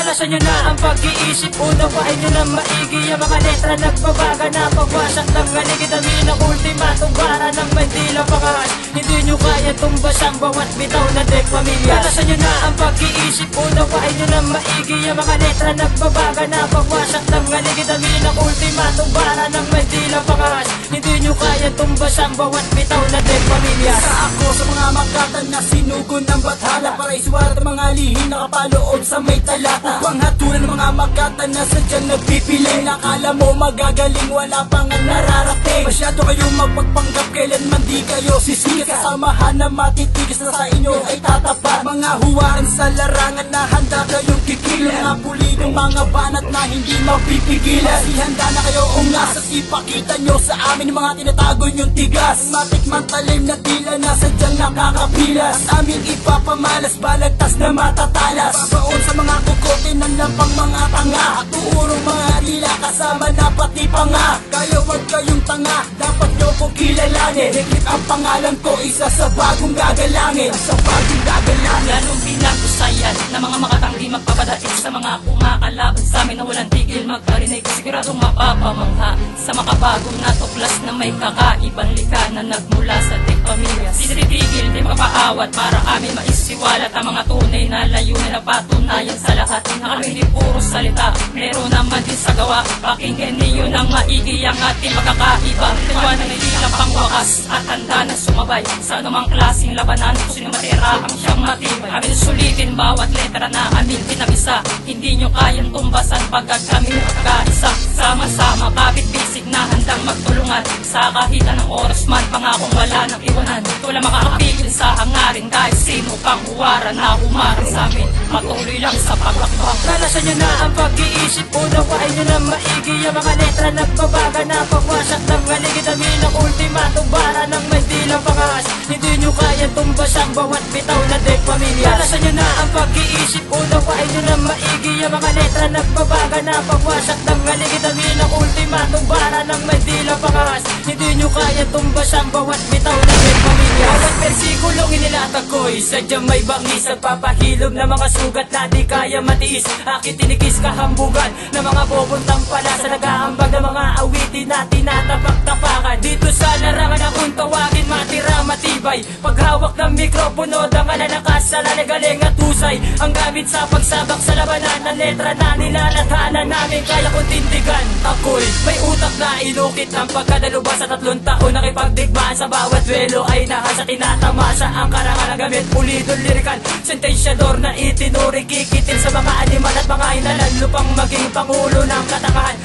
Kalasan nyo na ang pag-iisip, unawain nyo na maigi ang mga letra nagbabaga na pagwasak ng aligid. Amin ang ultimatum para ng Mandila pangahan. Hindi nyo kaya tumbas ang bawat bitaw na dek pamilya. Kalasan nyo na ang pag-iisip, unawain nyo na maigi ang mga letra nagbabaga na pagwasak ng aligid. Amin ang ultimatum para ng Mandila pangahan. Hindi nyo kaya tumbas ang bawat bitaw na dek pamilya. Isa ako sa mga makatan na sinugon ng bathala para isuwalat ang mga lihim na kapaloob sa may talata. Upang hatulan ng mga makatan na sadyang nagpipiling. Nakala mo magagaling, wala pang nararating. Masyado kayong magpagpanggap, kailanman di kayo sisikat. Kasamahan na matitigas na sa inyo ay tatapat. Mga huwaran sa larangan na handa kayong kikil. Mga pulidong mga banat na hindi mapipigilan. Kasi handa na kayo ungas at ipakita nyo sa amin mga tinatago nyong tigas. Matikman talim na tila na sadyang nakakapilas. At aming ipapamalas, balagtas na matatalas. Babaon sa mga kukotin ng lampang mga tanga. At uurong mga dila kasama na pati panga. Kaya wag kayong tanga, dapat nyo kong kilalanin. Higit ang pangalan ko, isa sa bagong gagalangin. Sa bagong gagalangin. Lalong pinag-usayan na mga makatang di magpapadating sa mga kumakalaban sa amin na walang tigil magparinig. Siguradong mapapamangha sa makabagong natuklas na may kakaibang lika na nagmula sa tig pamilya. Di titigil, di makapaawat para amin maisiwalat ang mga tunay na layunin na patunayan sa lahat. Nakalo hindi puro salita, meron naman din sa gawa. Pakinggan niyo ng maigi ang ating magkakaiba. Liwanag na ilang pangwakas at handa na sumabay sa anumang klaseng labanan. Kung sino matira ang siyang matibay. Amin sulitin bawat letra na amin pinabisa. Hindi nyo kayang tumbasan pagkat kami magkaisa. Sama-sama, kapit bisig na handang magtulungan. Sa kahit anong oras man, pangakong wala nang iwanan. Ito lang makakapigil sa hangarin kahit sino pang huwaran na humarang sa amin. Patuloy lang sa paglakbang. Kalasan nyo na ang pag-iisip, unawain nyo na maigi ang mga letra nagbabaga na pagwasak ng aligid. Amin ang ultimatum para ng Mandila pangahan. Hindi nyo kaya tumbas ang bawat bitaw na dek pamilya. Kalasan nyo na ang pag-iisip, unawain nyo na maigi ang mga letra nagbabaga na pagwasak ng aligid. Amin ang ultimatum para ng Mandila pangahan. Hindi nyo kaya tumbas ang bawat bitaw na dek pamilya. Bawat bersikulong inilatag ko'y sadyang may bangis at papahilom na mga sugat na di kaya matiis. Akit tinikis kahambugan na mga pupuntang pala sa nag-aambag ng mga awitin na tinatapak-tapakan. Dito sa larangan akong tawagin matira matibay. Paghawak ng mikropono, dangal na nakasalan, galing at husay. Ang gamit sa pagsabak sa labanan ng letra na nilalathanan namin kaya kong tindigan. Ako'y may utak na inukit ng pagkadalubas sa 3 taon. Nakipagdigmaan sa bawat duelo ay nahasa tinatamasa ang karangan ng gamit pulidong lirikal. Sentensyador na itinuri kikitin sa mga animal at mga inalan. Lupang maging pangulo ng katakahan.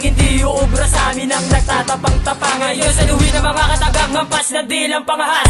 Hindi uubra sa amin ang nagtatapang-tapang. Ngayon sa luwi ng mga katagang hampas na dilang pangahas.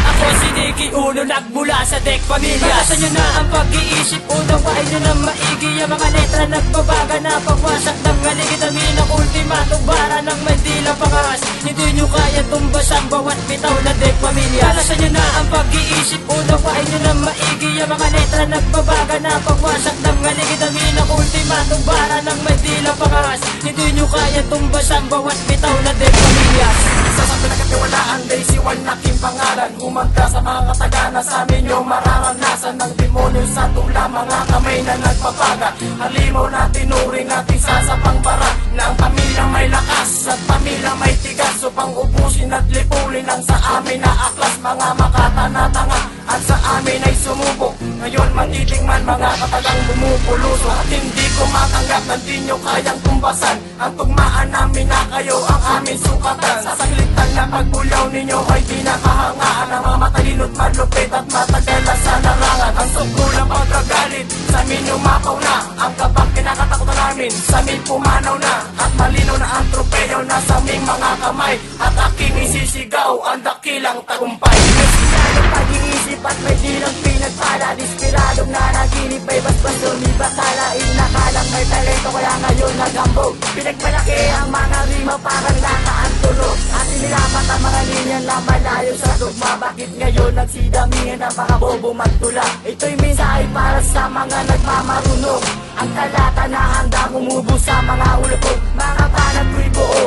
Ako si Dicky Uno, nagmula sa dek pamilya. Kalasan nyo na ang pag-iisip, unawain nyo na maigi ang mga letra nagbabaga na pagwasak ng aligid. Amin ang ultimatum para ng Mandila pangahan. Hindi nyo kaya tumbas ang bawat bitaw na dek pamilya. Kalasan nyo na ang pag-iisip, unawain nyo na maigi ang mga letra nagbabaga na pagwasak ng aligid. Amin ang ultimatum para ng Mandila pangahan. Hindi nyo kaya tumbas ang bawat bitaw na dek pamilya. Isa sa pinagkatiwalaan, Daisy One aking pangalan. Humanda sa mga katagana, sa amin yung mararanasan ng demonyo sa tula. Mga kamay na nagpapaga, halimaw na tinuring natin sa pangbara. Na ang pamilyang may lakas at pamilyang may tigas, upang ubusin at lipulin ang sa amin na aklas. Mga makatanatanga at sa amin ay sumubok. Ngayon matitingman mga katagang bumupuluso. At hindi ko matanggap na di nyo kayang tumbasan ang tugmaan namin na kayo ang aming sukatan. Sa saglitan na pagbulaw ninyo ay di nakahangaan ang mga matalino't malupit at matagal sa larangan. Ang sunggulang pagkagalit sa amin umapaw na, ang kabang kinakatakutan namin sa amin pumanaw na. At malinaw na ang tropeyo na sa aming mga kamay, at aking isisigaw ang dakilang tagumpay. Desperado pag-iisip at may dilang pinagpala, desperadong nanaginip ay basbas lumibat. Talain nakalang may talento kaya ngayon nagambog. Pinagmalaki ang mga rima parang nakaan tulog. At inilapat ang mga linya na malayo sa tugma. Bakit ngayon nagsidamingan ang mga bobo magtula? Ito'y mensahe para sa mga nagmamarunong. Ang talata na handang umubo sa mga ulo ko. Mga panag ko'y buo,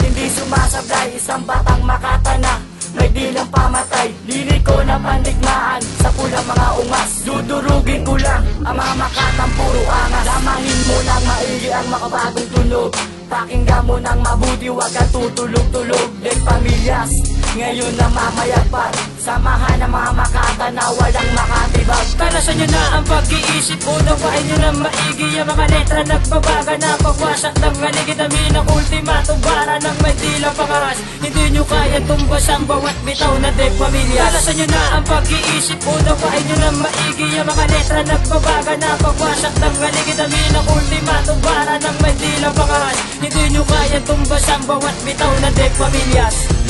hindi sumasablay, isang batang makatana. May bilang pamatay. Lili ko na pandigmaan sa pulang mga ungas. Dudurugin ko lang ang mga makatang puro angas. Damahin mo ng maigi ang makabagong tunog. Pakinggan mo ng mabuti, wag kang tutulog-tulog. Dek pamilyas, ngayon na mamayagpag. Samahan ng mga makata na walang makatibag. Kalasan nyo na ang pag-iisip, unawain nyo na maigi ang mga letra nagbabaga na pagwasak ng aligid. Aminang ultimatum, bara ng may dilang pangaras. Hindi nyo kaya tumbas ang bawat bitaw na dek pamilya. Kalasan nyo na ang pag-iisip, unawain nyo na maigi ang mga letra nagbabaga na pagwasak ng aligid. Aminang ultimatum, bara ng may dilang pangaras. Hindi nyo kaya tumbas ang bawat bitaw na dek pamilyas.